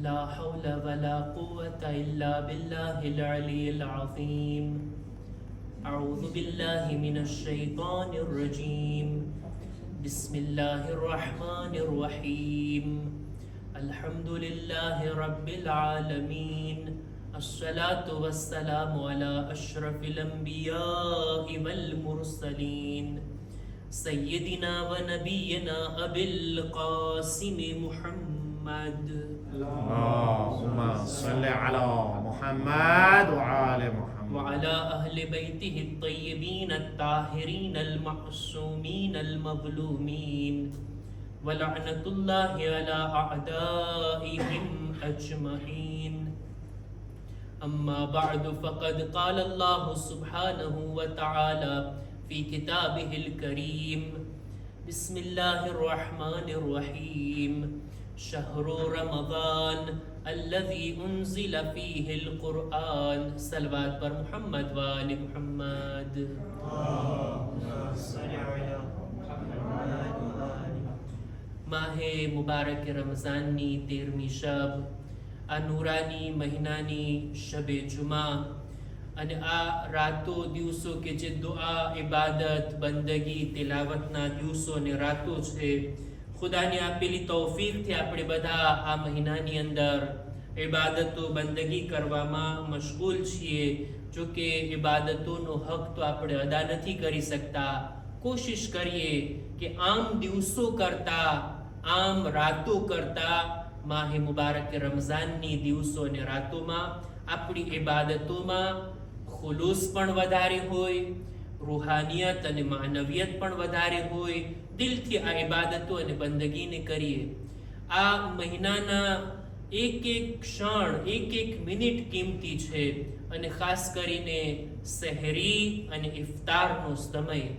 لا حول ولا قوة إلا بالله العلي العظيم. أعوذ بالله من الشيطان الرجيم. بسم الله الرحمن الرحيم. الحمد لله رب العالمين. الصلاة والسلام على أشرف الأنبياء والمرسلين سيدنا ونبينا أبي القاسم محمد. اللهم صل على محمد وعلى محمد وعلى أهل بيته الطيبين الطاهرين المعصومين المظلومين ولعنة الله على أعدائهم أجمعين. أما بعد فقد قال الله سبحانه وتعالى في كتابه الكريم. بسم الله الرحمن الرحيم. شهر رمضان الذي أنزل فيه القرآن. صلوات پر محمد وآل محمد. માહ મુબારક રમઝાનની 13મી શબ, આ નૂરાની મહિનાની શબે જુમા અને આ રાતો દિવસો કે જે દુઆ, ઇબાદત, બંદગી, તિલાવતના દિવસો અને રાતો છે, ખુદાની આપેલી તૌફીકથી આપણે બધા આ મહિનાની અંદર ઇબાદતો બંદગી કરવામાં મશગુલ છીએ. જો કે ઇબાદતોનો હક તો આપણે અદા નથી કરી શકતા. કોશિશ કરીએ કે આમ દિવસો કરતા, આમ રાતો કરતા માહે મુબારક રમઝાનની દિવસો અને રાતોમાં આપણી ઇબાદતોમાં ખુલૂસ પણ વધારે હોય, રૂહાનિયત અને માનવિયત પણ વધારે હોય. દિલથી આ ઇબાદતો અને બંદગીને કરીએ. આ મહિનાના એક એક ક્ષણ, એક એક મિનિટ કિંમતી છે અને ખાસ કરીને સહેરી અને ઇફતારનો સમય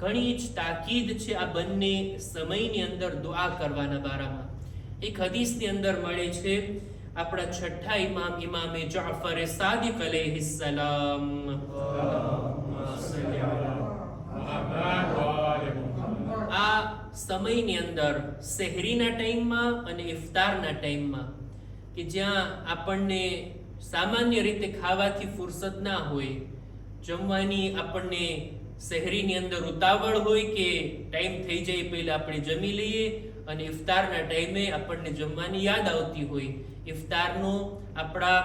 ઘણી જ તાકીદ છે આ બંને સમયની અંદર દુઆ કરવાના બારામાં. એક હદીસની અંદર મળે છે, આપણા છઠ્ઠા ઇમામ ઇમામે જાફર સાદિક અલૈહિસ્સલામ આ સમયની અંદર સહેરીના ટાઈમમાં અને ઇફતારના ટાઈમમાં કે જ્યાં આપણને સામાન્ય રીતે ખાવાથી ફુરસત ના હોય, જમવાની આપણને સહેરીની અંદર ઉતાવળ હોય કે ટાઈમ થઈ જાય પહેલા આપણે જમી લઈએ, અને ઇફતારના ટાઈમે આપણને જમવાની યાદ આવતી હોય, ઇફતારનો આપણા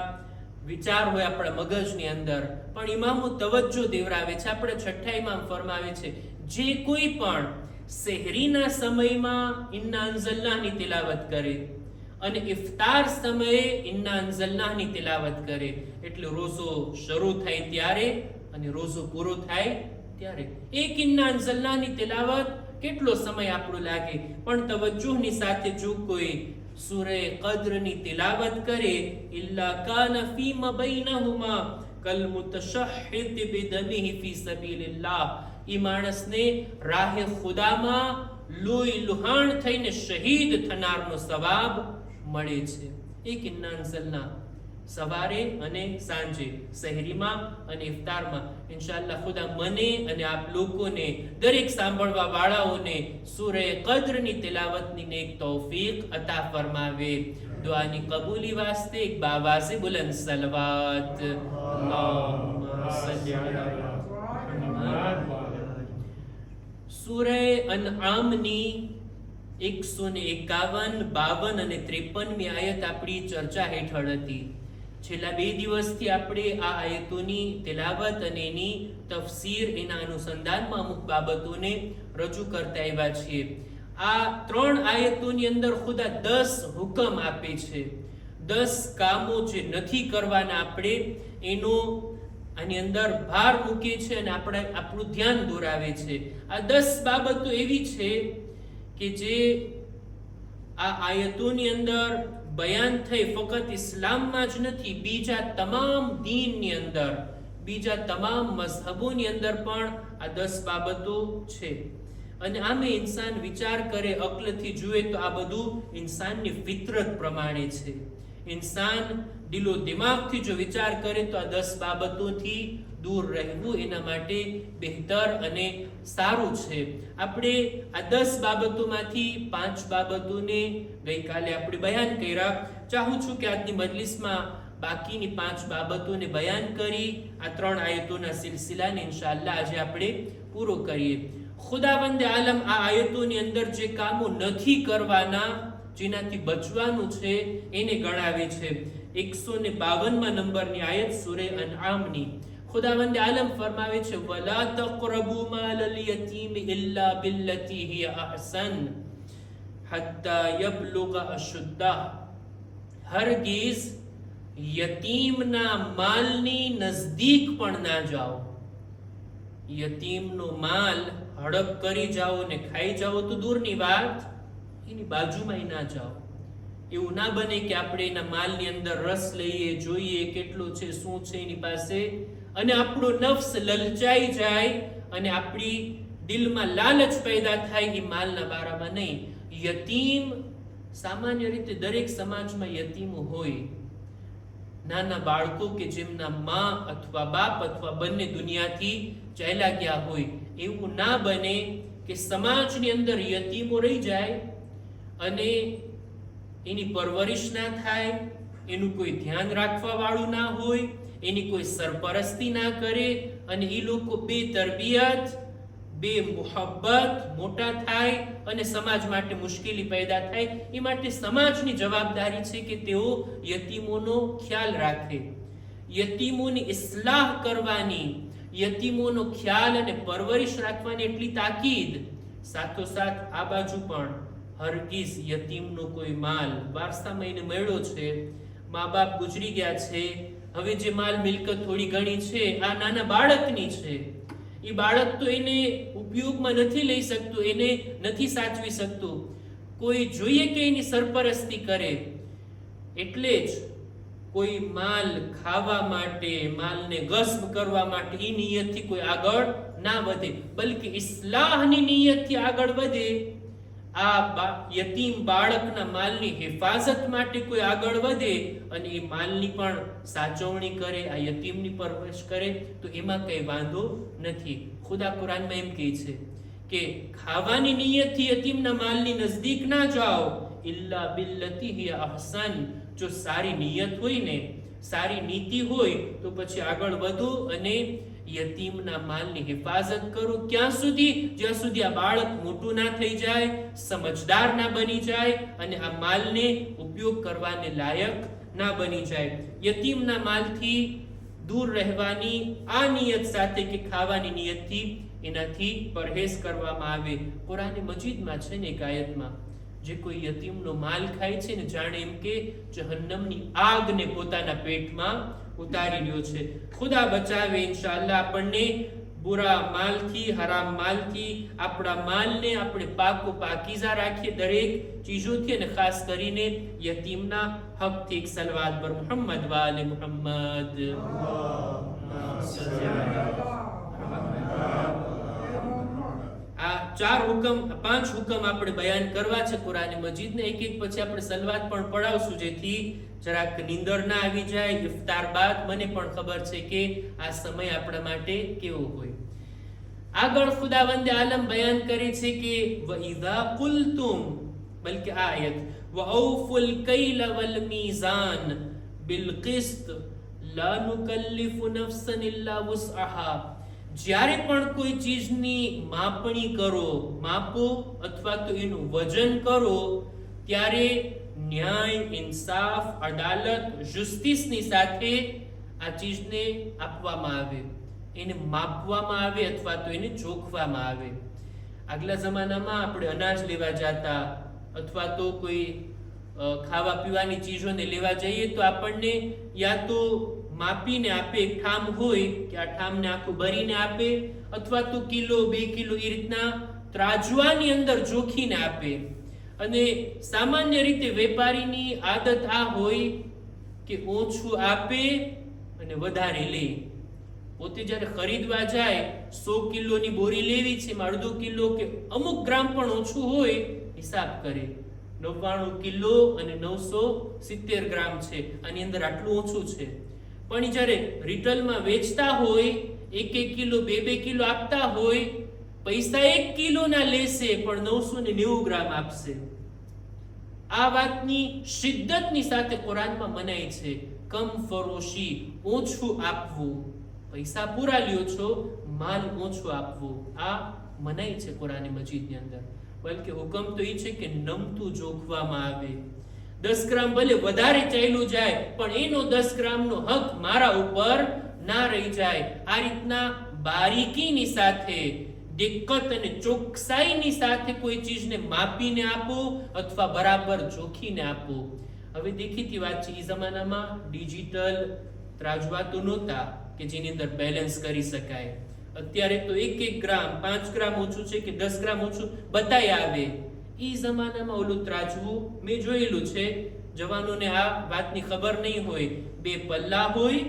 વિચાર હોય આપણા મગજની અંદર. પણ ઇમામો તવજ્જો દેવરાવે છે, આપણા છઠ્ઠા ઇમામ ફરમાવે છે, જે કોઈ પણ સહેરીના સમયમાં ઇન્ના અંઝલનાહની તિલાવત કરે અને ઇફતાર સમયે ઇન્ના અંઝલનાહની તિલાવત કરે, એટલે રોઝો શરૂ થાય ત્યારે અને રોઝો પૂરો થાય ત્યારે એક ઇન્ના અંઝલનાહની તિલાવત કેટલો સમય આપણો લાગે. પણ તવજ્જુહની સાથે જો કોઈ સૂરે કદ્રની તિલાવત કરે, ઇલ્લા કાન ફીમા બૈનહુમા કલ મુતશહ્હિદ બિદમિહી ફી સબીલિલ્લાહ, ઈ માણસને રાહે ખુદામાં લોહી લુહાણ થઈને શહીદ થનારનો સવાબ મળે છે. એક ઇન્ના અંઝલના સવારે અને સાંજે, સહેરીમાં અને ઇફતારમાં. ઇન્શાઅલ્લાહ ખુદા મને અને આપ લોકોને, દરેક સાંભળવા વાળાઓને સૂરે કદ્રની તિલાવતની નેક તૌફીક અતા ફરમાવે. દુઆની કબૂલી વાસ્તે એક બાવાઝે બુલંદ સલવાત. અલ્લાહુમ્મા સલ્લી અલા મુહમ્મદ. સૂરે અનઆમની 151, 52 અને 53મી આયત આપણી ચર્ચા હેઠળ હતી. છેલ્લા 2 દિવસથી આપણે આ આયતોની તિલાવત અને એની તફસીર, એના અનુસંધાનમાં અમુક બાબતોને રજૂ કરતા આવ્યા છીએ. આ 3 આયતોની અંદર ખુદા 10 હુકમ આપે છે, 10 કામો જે નથી કરવાના આપણે, એનો આની અંદર ભાર મૂકે છે અને આપણું ધ્યાન દોરાવે છે. આ 10 બાબતો એવી છે કે જે આ આયતોની અંદર બયાન થઈ, ફક્ત ઇસ્લામમાં જ નથી, બીજા તમામ દીનની અંદર, બીજા તમામ મઝહબોની અંદર પણ આ 10 બાબતો છે. અને આમે ઇન્સાન વિચાર કરે, અક્લથી જુએ તો આ બધું ઇન્સાનની ફિતરત પ્રમાણે છે. ઇન્સાન દિલો દિમાગથી જો વિચાર કરે તો આ 10 બાબતોથી દૂર રહેવું એના માટે બહેતર અને સારું છે. આપણે આ 10 બાબતોમાંથી 5 બાબતોને ગઈકાલે આપણે બયાન કર્યા. ચાહું છું કે આજની મજલિસમાં બાકીની 5 બાબતોને બયાન કરી આ 3 આયતોના સિલસિલાને ઇન્શાઅલ્લાહ આજે આપણે પૂરો કરીએ. ખુદાવંદ આલમ આ આયતોની અંદર જે કામો નથી કરવાના, જેનાથી બચવાનું છે, એને ગણાવે છે. 152 નંબરની આયત સૂરે અનઆમની ખુદાવંદ આલમ ફરમાવે છે, વલા તaqrabu માલલ યતીમ ઇલ્લા બિલ્લતી હિયા અહસન હત્તા યબલુગ અશુદ્દહ. હરગીઝ યતીમના માલની નજદીક પણ ના જાઓ. યતીમનો માલ હડપ કરી જાઓ ને ખાઈ જાઓ તો દૂરની વાત, એની બાજુમાં ના જાઓ. એવું ના બને કે આપણે એના માલની અંદર રસ લઈએ, જોઈએ કેટલો છે, શું છે એની પાસે, અને આપણો નફ્સ લલચાઈ જાય અને આપણી દિલમાં લાલચ પેદા થાય એ માલના બારામાં નહીં. યતીમ સામાન્ય રીતે દરેક સમાજમાં યતીમો હોય. નાના બાળકો કે જેમના માં અથવા બાપ અથવા બંને દુનિયાથી ચાલ્યા ગયા હોય. એવું ના બને કે સમાજની અંદર યતીમો રહી જાય અને એની પરવરિશ ના થાય, એનું કોઈ ધ્યાન રાખવા વાળું ના હોય, એની કોઈ સરપરસ્તી ના કરે, અને એ લોકો બે તરબિયત બે મુહબ્બત મોટા થાય અને સમાજ માટે મુશ્કેલી પેદા થાય. એ માટે સમાજની જવાબદારી છે કે તેઓ યતીમોનો ખ્યાલ રાખે, યતીમોની ઇસ્લાહ કરવાની, યતીમોનો ખ્યાલ અને પરવરિશ રાખવાની એટલી તાકીદ. સાથોસાથ આ બાજુ પણ હરગીઝ યતીમનો કોઈ માલ વારસામાં એને મળ્યો છે, મા બાપ ગુજરી ગયા છે, હવે જે માલ મિલકત થોડી ઘણી છે આ નાના બાળકની છે. એ બાળક તો એને ઉપયોગમાં નથી લઈ શકતું, એને નથી સાચવી શકતું. કોઈ જોઈએ કે એની સરપરસ્તી કરે. એટલે જ કોઈ માલ ખાવા માટે, માલને ગસ્બ કરવા માટે એ નિયતથી કોઈ આગળ ના વધે, બલકે ઇસ્લાહની નિયતથી આગળ વધે. આ યતીમ બાળકના માલની હિફાજત માટે કોઈ આગળ વધે અને એ માલની પણ સાચવણી કરે, આ યતીમની પરવરિશ કરે, તો એમાં કઈ વાંધો નથી. ખુદા કુરાનમાં એમ કહે છે કે ખાવાની નિયતથી યતીમના માલની નજદીક ના જાઓ, ઇલ્લા બિલ્લતી હિયા અહસન. જો સારી નિયત હોય ને, સારી નીતિ હોય તો પછી આગળ વધો અને યતીમના માલની હિફાજત કરો. ક્યાં સુધી? જ્યાં સુધી આ બાળક મોટું ના થઈ જાય, સમજદાર ના બની જાય અને આ માલને ઉપયોગ કરવાને લાયક ના બની જાય. યતીમના માલથી દૂર રહેવાની આ નિયત સાથે કે ખાવાની નિયતથી એનાથી પરહેઝ કરવામાં આવે. કુરાન મજીદમાં છે ને એક આયતમાં, જે કોઈ યતીમનો માલ ખાય છે ને જાણે એમ કે જહન્નમની આગને પોતાના પેટમાં ઉતારી રહ્યો છે. ખુદા બચાવે ઇન્શાઅલ્લાહ આપણને બુરા માલથી, હરામ માલથી. આપણા માલને આપણે પાકો પાકીઝા રાખીએ દરેક ચીજોથી, અને ખાસ કરીને યતીમના હકથી. એક સલવાત પર મુહમ્મદ વાલે મુહમ્મદ. આ 5 હુકમ આપણે બયાન કરવા છે કુરાન મજીદને. એક એક પછી આપણે સલવાત પણ પડાવશું, જેથી જરાક નીંદર ના આવી જાય ઇફતાર બાદ. મને પણ ખબર છે કે આ સમય આપણા માટે કેવો હોય. આગળ ખુદાવંદ આલમ બયાન કરે છે કે વઇઝા કુલતુમ, બલકે આ આયત વઔફુલ કૈલ વલ મીઝાન બિલ કિસ્ત લા નુકલ્લિફુ નફ્સન ઇલ્લા વસ્આહા. જ્યારે પણ કોઈ ચીજની માપણી કરો, માપો અથવા તો એનું વજન કરો, ત્યારે ન્યાય, ઇન્સાફ, અદાલત, જસ્ટિસની સાથે આ ચીજને આપવામાં આવે, એને માપવામાં આવે અથવા તો એને જોખવામાં આવે. આગલા જમાનામાં આપણે અનાજ લેવા જતા અથવા તો કોઈ ખાવા પીવાની ચીજોને લેવા જઈએ તો આપણને યા તો માપીને આપે, એક ઠામ હોય કે આ ઠામને આખું ભરીને આપે, અથવા તો કિલો 2 કિલો એ રીતના ત્રાજવાની અંદર જોખીને આપે. અને સામાન્ય રીતે વેપારીની આદત આ હોય કે ઓછું આપે અને વધારે લે. પોતે જ્યારે ખરીદવા જાય 100 કિલોની બોરી લેવી છે, 1/2 કિલો કે અમુક ગ્રામ પણ ઓછું હોય હિસાબ કરે, 99 કિલો અને 970 ગ્રામ છે. આની અંદર આટલું ઓછું છે. પણ જ્યારે રિટેલમાં વેચતા હોય, 1 કિલો 2 કિલો આપતા હોય, પૈસા 1 કિલોના લેશે પણ 990 ગ્રામ આપશે. આ વાતની શિદ્દતની સાથે કુરાનમાં મનાય છે, કમ ફરોશી, ઓછું આપવું. પૈસા પૂરા લ્યો છો, માલ ઓછું આપવું. આ મનાય છે કુરાન મજીદની અંદર. બલકે હુકમ તો એ છે કે નમતું જોખવામાં આવે. 10 ગ્રામ ભલે વધારે ચાલ્યું જાય પણ એનો 10 ગ્રામનો હક મારા ઉપર ના રહી જાય. આ રીતના બારીકીની સાથે, દિક્કત અને ચોકસાઈની સાથે કોઈ ચીજને માપીને આપો અથવા બરાબર જોખીને આપો. હવે દેખીતી વાત છે, એ જમાનામાં ડિજિટલ ત્રાજવા તો નહોતા કે જેની અંદર બેલેન્સ કરી શકાય. અત્યારે તો 1 ગ્રામ 5 ગ્રામ ઓછું છે કે 10 ગ્રામ ઓછું બતાય આવે. એ જમાનામાં ઓલું ત્રાજવું મેં જોયેલું છે. જવાનોને આ વાતની ખબર નહીં હોય. 2 પલ્લા હોય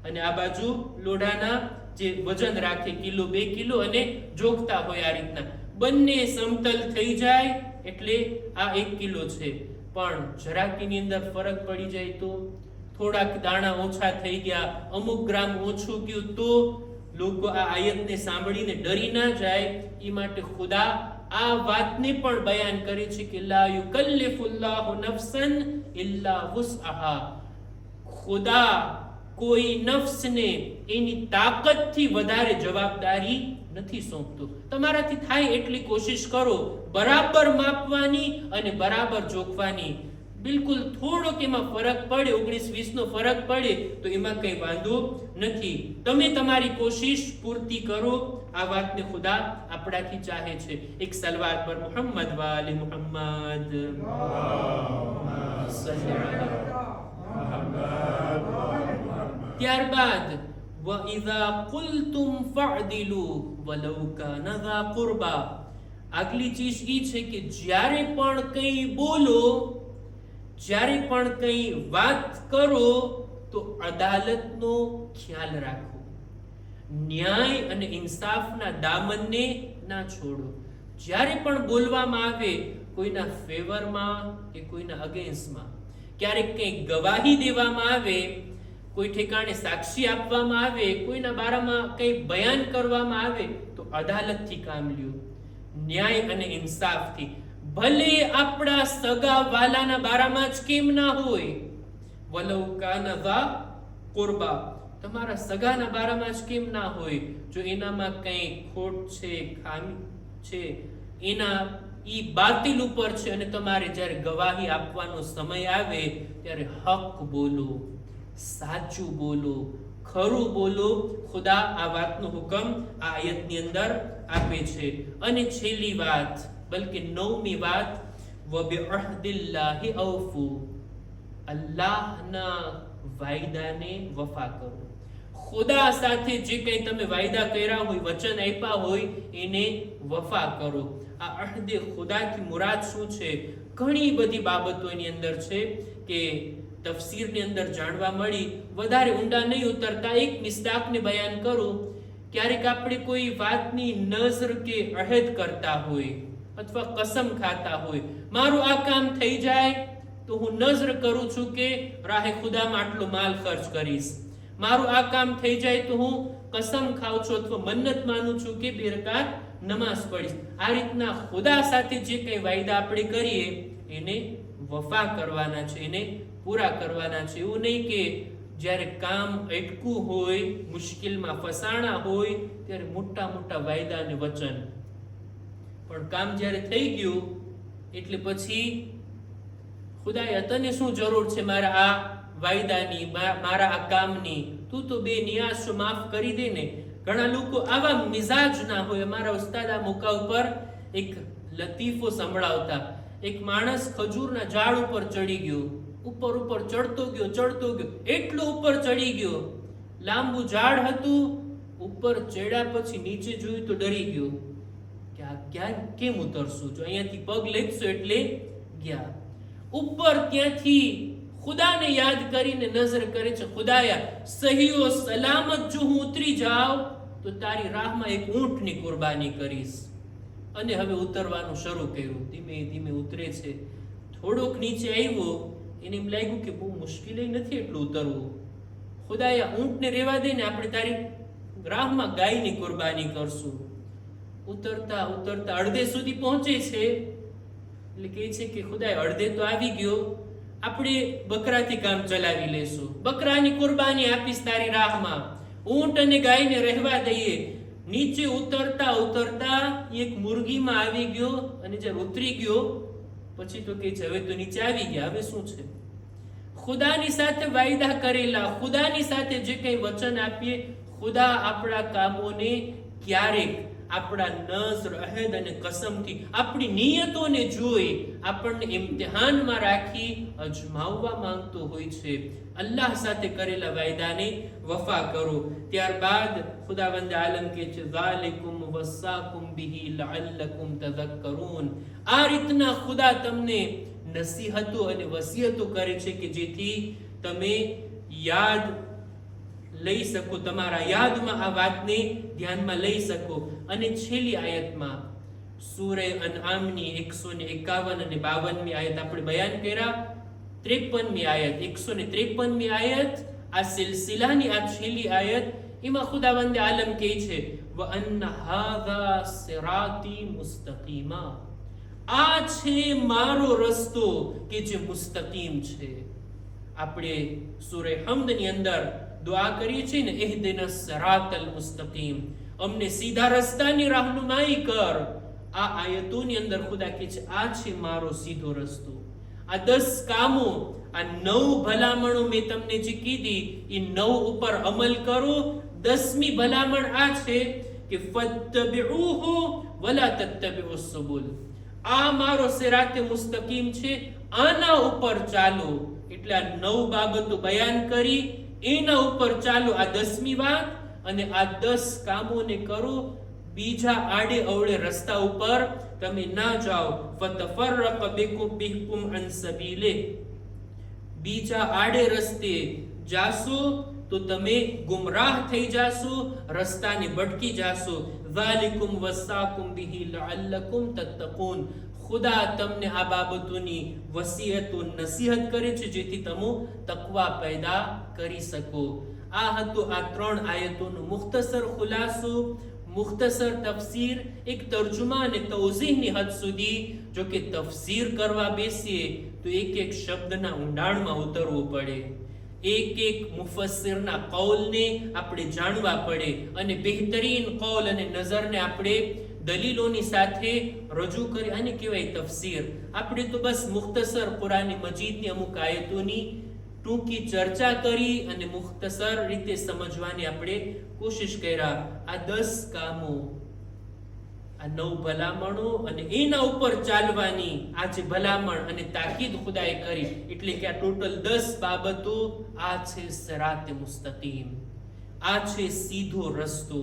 અને આ બાજુ લોઢાના જે વજન રાખે, કિલો 2 કિલો, અને જોખતા હોય આ રીતના. બંને સમતલ થઈ જાય એટલે આ 1 કિલો છે. પણ જરાકીની અંદર ફરક પડી જાય તો, થોડાક દાણા ઓછા થઈ ગયા, અમુક ગ્રામ ઓછું ગયું, તો લોકો આ આયતને સાંભળીને ડરી ના જાય એ માટે ખુદા આ વાતને પણ બયાન કરે છે કે લા યુકલ્લિફુલ્લાહુ નફસન ઇલ્લા વુસઆહા. ખુદા કોઈ નફ્સને એની તાકાતથી વધારે જવાબદારી નથી સોંપતો. તમારાથી થાય એટલી કોશિશ કરો બરાબર માપવાની અને બરાબર જોખવાની. બિલકુલ થોડોક એમાં ફરક પડે, 19-20 નો ફરક પડે તો એમાં કઈ વાંધો નથી. તમે તમારી કોશિશ પૂર્તિ કરો. આ વાતને ખુદા આપણાથી ચાહે છે. એક સલવાત પર મુહમ્મદ વાલે મુહમ્મદ. ત્યારબાદ وَإِذَا قُلْتُمْ فَعْدِلُوا وَلَوْ كَانَ ذَا قُرْبَى. આગલી ચીજ એ છે કે જ્યારે પણ કંઈ બોલો, જ્યારે પણ કંઈ વાત કરો તો અદાલતનો ખ્યાલ રાખો. ન્યાય અને ઇન્સાફના દામનને ના છોડો. જ્યારે પણ બોલવામાં આવે કોઈના ફેવરમાં કે કોઈના અગેન્સ્ટમાં, ક્યારેક કંઈ ગવાહી દેવામાં આવે, કોઈ ઠેકાણે સાક્ષી આપવામાં આવે, કોઈના બારામાં કંઈ બયાન કરવામાં આવે તો અદાલતથી કામ લ્યો, ન્યાય અને ઇન્સાફથી. ભલે આપણા સગા વાલાના બારામાં જ કેમ ના હોય, વલૌ કાના ઝા કુરબા, તમારા સગાના બારામાં જ કેમ ના હોય, જો એનામાં કંઈ ખોટ છે, ખામી છે, એના ઈ બાતિલ ઉપર છે અને તમારે જ્યારે ગવાહી આપવાનો સમય આવે ત્યારે હક બોલો, સાચું બોલો, ખરું બોલો. ખુદા આ વાતનો હુકમ આ આયતની અંદર આપે છે. અને છેલ્લી વાત, બલકે 9મી વાત, વબિઅહદિલ્લાહિ ઔફુ, અલ્લાહના વાયદાને વફા કરો. ખુદા સાથે જે કંઈ તમે વાયદા કર્યા હોય, વચન આપ્યા હોય, એને વફા કરો. આ અહદે ખુદાથી મુરાદ શું છે? ઘણી બધી બાબતો એની અંદર છે કે તફસીરની અંદર જાણવા મળી. વધારે ઊંડા નહીં ઉતરતા એક મિસ્દાકને બયાન કરું. ક્યારેક આપણે કોઈ વાતની નઝર કે અહેદ કરતા હોય અથવા કસમ ખાતા હોય, મારું આ કામ થઈ જાય તો હું નઝર કરું છું કે રાહે ખુદામાં આટલો માલ ખર્ચ કરીશ, મારું આ કામ થઈ જાય તો હું કસમ ખાઉં છું અથવા મન્નત માનું છું કે 2 રકાત નમાઝ પડીશ. આ રીતના ખુદા સાથે જે કંઈ વાયદા આપણે કરીએ એને વફા કરવાના છે, એને પૂરા કરવાના છે. એવું નહીં કે જ્યારે કામ અટકું હોય, મુશ્કેલમાં ફસાણા હોય ત્યારે મોટા મોટા વાયદા અને વચન, પણ કામ જ્યારે થઈ ગયું એટલે પછી ખુદાએ તને શું જરૂર છે મારા આ વાયદાની, મારા આ કામની, તું તો બે નિયાઝ છો, માફ કરી દે ને. ઘણા લોકો આવા મિજાજ ના હોય. અમારા ઉસ્તાદ આ મોકા ઉપર એક લતીફો સંભળાવતા. એક માણસ ખજૂરના ઝાડ ઉપર ચડી ગયો, ઉપર ચડતો ગયો, એટલો ઉપર ચડી ગયો, લાંબુ ઝાડ હતું, ઉપર ચડ્યા પછી નીચે જોયું તો ડરી ગયો કે આ ક્યાં કેમ ઉતરશું, જો અહીંયાથી પગ લેખશું એટલે ગયા ઉપર. ત્યાંથી ખુદાને યાદ કરીને નજર કરે છે, ખુદાયા સહીઓ સલામત જો હું ઉતરી જાઉં તો તારી રાહમાં એક ઊંટની કુરબાની કરીશ. અને હવે ઉતરવાનું શરૂ કર્યું, ધીમે ધીમે ઉતરે છે. થોડોક નીચે આવ્યો, એને એમ લાગ્યું કે બહુ મુશ્કેલી નથી એટલું ઉતરવું. ખુદાએ ઊંટને રેવા દે ને, આપણે તારી રાહમાં ગાયની કુરબાની કરશું. ઉતરતા ઉતરતા અડધે સુધી પહોંચે છે, એટલે કહે છે કે ખુદાએ અડધે તો આવી ગયો, આપણે બકરાથી કામ ચલાવી લેશું, બકરાની કુરબાની આપીશ તારી રાહમાં, ઊંટ અને ગાયને રહેવા દઈએ. નીચે ઉતરતા ઉતરતા એક મુર્ગીમાં આવી ગયો, અને જ્યારે ઉતરી ગયો પછી તો કે છે હવે તો નીચે આવી ગયા, હવે શું છે? ખુદાની સાથે વાયદા કરેલા, ખુદાની સાથે જે કંઈ વચન આપીએ, ખુદા આપણા કામોને ક્યારેક આપણા નઝર, અહેદ અને કસમથી આપણી નિયતોને જોઈ આપણને ઇમ્તિહાનમાં રાખી અજમાવવા માંગતો હોય છે. અલ્લાહ સાથે કરેલા વાયદાને વફા કરો. ત્યારબાદ ખુદાવંદ આલમ કહે છે ઝાલિકુમ વસ્સાકુમ બિહી લઅલ્લકુમ તઝક્કરૂન. આ રીતના ખુદા તમને નસીહતો અને વસિયતો કરે છે કે જેથી તમે યાદ લઈ શકો, તમારા યાદમાં આ વાતને ધ્યાનમાં લઈ શકો. અને છેલ્લી આયતમાં સૂરે અનઆમની 151 અને 52મી આયત આપણે બયાન કર્યા. 53મી આયત, 153મી આયત, આ સિલસિલાની આ છેલ્લી આયત, એમાં ખુદાવંદ આલમ કહે છે વ અન્ન હાઝા સિરાતી મુસ્તકીમા. આ છે મારો રસ્તો કે જે મુસ્તકીમ છે. આપણે સૂરે હમ્દની અંદર દુઆ કરીએ છીએ ને, ઇહદિનસ સિરાતલ મુસ્તકીમ, અમને સીધા રસ્તાની રાહનુમાઈ કર. આ આયતોની અંદર ખુદા કહે છે આ છે મારો સીધો રસ્તો. આ 10 કામો, આ 9 ભલામણો મેં તમને જે કીધી એ 9 ઉપર અમલ કરો. 10મી ભલામણ આ છે કે ફત્તબિઉહુ વલા તત્તબિઉસ સુબુલ. આ મારો સિરાતે મુસ્તકીમ છે, આના ઉપર ચાલો. એટલે આ 9 બાબતો બયાન કરી, એના ઉપર ચાલો. આ 10મી વાત, અને આ 10 કામોને કરો. બીજા આડે અવળે રસ્તા ઉપર તમે ના જાઓ. ફતફરક બિકુમ અન સબીલે. બીજા આડે રસ્તે જાશો તો તમે ગુમરાહ થઈ જાશો, રસ્તાને ભટકી જાશો. ઝાલિકુમ વસ્સાકુમ બિહી લઅલ્લકુમ તત્તકૂન. ખુદા તમને આ બાબતોની વસિયતો, નસીહત કરે છે જેથી તમે તકવા પેદા કરી શકો. આ હતો આ 3 આયતોનો મુખ્તસર ખુલાસો, મુખ્તસર તફસીર, એક તર્જુમા અને તૌઝીહની હદ સુધી. જો કે તફસીર કરવા બેસીએ તો એક એક શબ્દના ઊંડાણમાં ઉતરવું પડે, એક એક મુફસ્સિરના કૌલને આપણે જાણવા પડે, અને બહેતરીન કૌલ અને નઝરને આપણે દલીલોની સાથે રજૂ કરી. આને કહેવાય તફસીર. આપણે તો બસ મુખ્તસર કુરાન મજીદની અમુક આયતોની ટૂંકી ચર્ચા કરી અને મુખ્તસર રીતે સમજવાની આપણે કોશિશ કર્યા. આ 10 કામો, આ 9 ભલામણો અને એના ઉપર ચાલવાની આ જે ભલામણ અને તાકીદ ખુદાએ કરી, એટલે કે આ ટોટલ 10 બાબતો, આ છે સિરાતે મુસ્તકીમ, આ છે સીધો રસ્તો,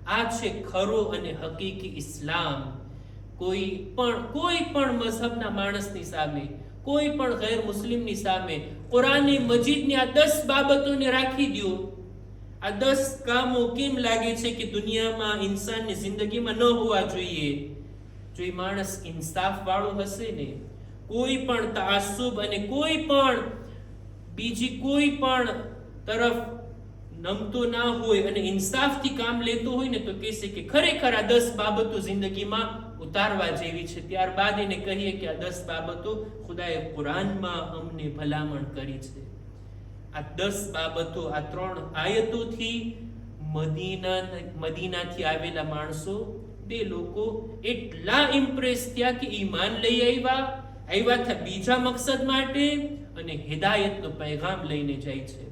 આ છે ખરો અને હકીકી ઇસ્લામ. કોઈ પણ મઝહબના માણસની સામે, કોઈ પણ ગેર મુસ્લિમની સામે કુરાન મજીદની આ 10 બાબતોને રાખી દો. આ 10 કામો કેમ લાગે છે કે દુનિયામાં, ઇન્સાનની જિંદગીમાં ન હોવા જોઈએ? જો એ માણસ ઇન્સાફ વાળો હશે ને, કોઈ પણ તાસુબ અને કોઈ પણ બીજી કોઈ પણ તરફ નમતો ના હોય અને ઇન્સાફથી કામ લેતો હોય ને, તો કહેશે કે ખરેખર આ 10 બાબતો જિંદગીમાં ઉતારવા જેવી છે. ત્યારબાદ એને કહીએ કે આ 10 બાબતો ખુદાએ કુરાનમાં અમને ભલામણ કરી છે. આ 10 બાબતો આ 3 આયતોથી મદીનાથી આવેલા માણસો, 2 લોકો એટલા ઇમ્પ્રેસ થયા કે ઈમાન લઈ આવ્યા હતા બીજા મકસદ માટે, અને હિદાયતનો પૈગામ લઈને જાય છે.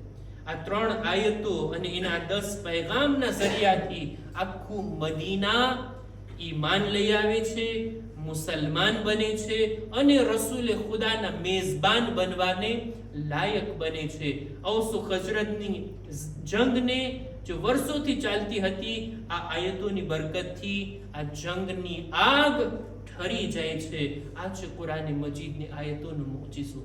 આ 3 આયતો અને એના 10 પૈગામના જરિયાથી આખું મદીના ઈમાન લઈ આવે છે, મુસલમાન બને છે, અને રસૂલે ખુદાના મેઝબાન બનવાને લાયક બને છે. ઔસ ખજરતની જંગને जो વર્ષોથી ચાલતી હતી, આ આયતોની બરકતથી આ જંગની આગ ઠરી જાય છે. આ છે કુરાન મજીદની આયતોનો મોજિઝો,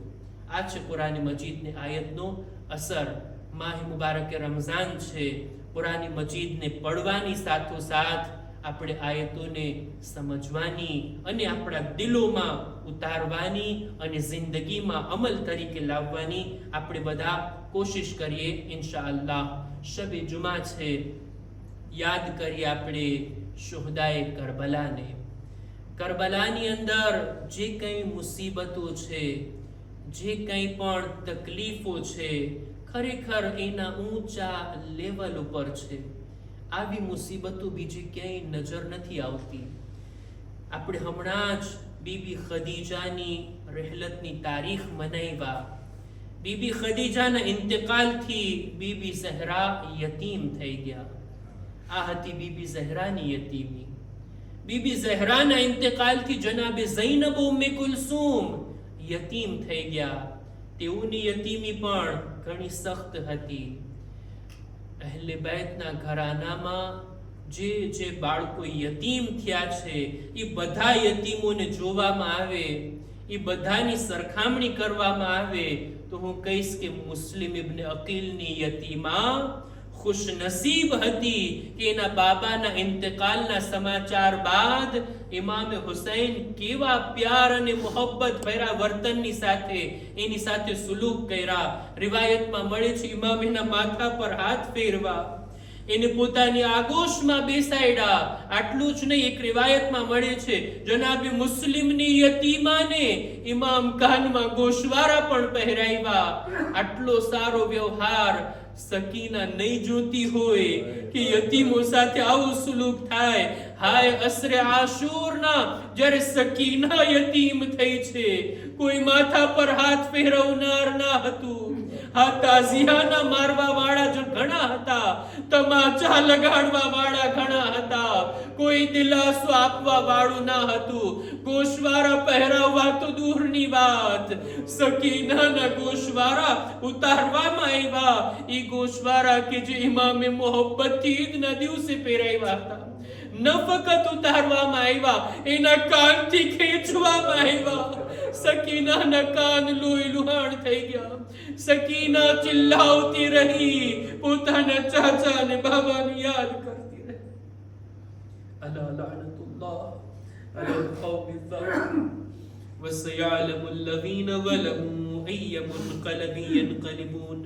આ છે કુરાન મજીદની આયતનો અસર. માહ મુબારક રમઝાન છે, કુરાન મજીદને પડવાની સાથોસાથ આપણે આયતોને સમજવાની અને આપણા દિલોમાં ઉતારવાની અને જિંદગીમાં અમલ તરીકે લાવવાની આપણે બધા કોશિશ કરીએ ઇન્શાઅલ્લાહ. શબે જુમા છે, યાદ કરીએ આપણે શુહદાએ કરબલાને. કરબલાની અંદર જે કંઈ મુસીબતો છે, જે કંઈ પણ તકલીફો છે, ખરેખર એના ઊંચા લેવલ ઉપર છે. આવી મુસીબતો બીજી ક્યાંય નજર નથી આવતી. આપણે હમણાં જ બીબી ખદીજાની રહેલતની તારીખ મનાવ્યા. બીબી ખદીજાના ઇંતકાલથી બીબી ઝહરા યતીમ થઈ ગયા. આ હતી બીબી ઝહરાની યતીમી. બીબી ઝહરાના ઇંતકાલથી જનાબે ઝૈનબ ઉમ્મે કુલસુમ યતીમ થઈ ગયા. તેઓની યતીમી પણ ઘણી સખ્ત હતી. અહલે બેતના ઘરાનામાં જે બાળકો યતીમ થયા છે, એ બધા યતીમોને જોવામાં આવે, એ બધાની સરખામણી કરવામાં આવે તો હું કહીશ કે મુસ્લિમ ઇબ્ન અકીલની યતીમા ખુશનસીબ હતી કે એના બાબાના ઇંતકાલના સમાચાર બાદ ઇમામે હુસૈન કેવા પ્યાર અને મોહબ્બત ભર્યા વર્તનની સાથે એની સાથે સુલૂક કર્યા. રિવાયતમાં મળે છે ઇમામેના માથા પર હાથ ફેરવા, એને પોતાની આગોશમાં બેસાડ્યા. આટલું જ નહીં, એક રિવાયતમાં મળે છે જનાબે મુસ્લિમની યતીમાને ઇમામ કાનમાં ગોશવારા પણ પહેરાવ્યા. આટલો સારો વ્યવહાર સકીના નહીં જોતી હોય કે યતીમો સાથે આવું સુલૂક થાય. હાય અસરે આશુરના જ્યારે સકીના યતીમ થઈ છે, કોઈ માથા પર હાથ ફેરવનાર ના હતું. આ તાઝિયાના મારવા વાળા ઘણા હતા, તમાચા લગાડવા વાળા ઘણા હતા, કોઈ દિલાસો આપવા વાળું ના હતું. ગોશવારા પહેરાવવા તો દૂરની વાત, સકીનાના ગોશવારા ઉતારવામાં આવ્યા. એ ગોશવારા કે જે ઇમામે મોહબ્બતથી ઈદના દિવસે પહેરાવ્યા હતા, ન ફકત ઉતારવામાં આવ્યા, એના કાનથી ખેંચવામાં આવ્યા. સકીનાના કાન લોહી લુહાણ થઈ ગયા. સકીના ચિલ્લાવતી રહી, પોતાના ચાચા અને બાબાને યાદ કરતી રહી. અલા લઅનતુલ્લાહ અલલ કૌમિ ઝાલિમીન વસયઅલમુ અલ્લઝીના ઝલમુ અય્ય મુન્કલબિન યન્કલિબૂન.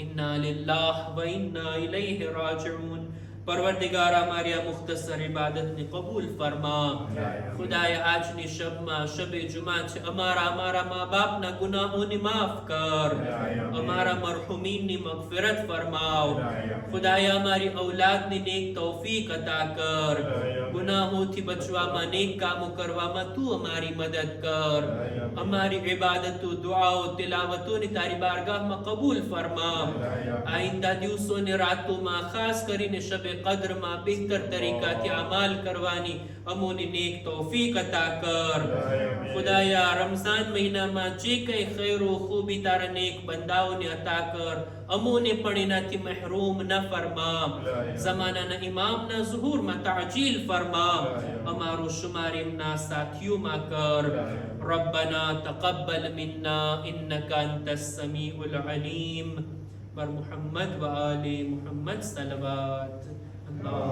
ઇન્ના લિલ્લાહિ વ ઇન્ના ઇલૈહિ રાજિഊન. परवरदिगार हमारी आ मुख्तसर इबादत ने कबूल फरमा. खुदाए આજની શબમાં શબે જુમા છે, અમારા મા બાપના ગુનાહોને માફ કર, અમારા મરહુમીનની મગફિરત ફરમાવ. ખુદાએ અમારી ઔલાદને નેક તૌફીક અતા કર. ગુનાહોથી બચવામાં, નેક કામો કરવામાં તું અમારી મદદ કર. અમારી ઇબાદતો, દુઆઓ, તિલાવતોને તારી બારગાહમાં કબૂલ ફરમા. આઈંદા દિવસોને રાતોમાં, ખાસ કરીને શબે કદ્રમાં બહેતર તરીકાથી અમાલ કરવાની અમોને નેક તૌફીક અતા કર. ખુદાયા રમઝાન મહિનામાં જે કંઈ ખૈરો ખૂબી તારા નેક બંદાઓને અતા કર, અમોને પણ એનાથી મહેરૂમ ન ફરમા. ઝમાનાના ઇમામના ઝુહૂરમાં તાજીલ ફરમા. અમારો શુમાર એમના સાથીઓમાં કર. રબ્બના તaqabbal મિન્ના ઇન્નકા અંતસ સમીઉલ અલીમ. પર મુહમ્મદ વ આલે મુહમ્મદ સલવાત. અલ્લાહ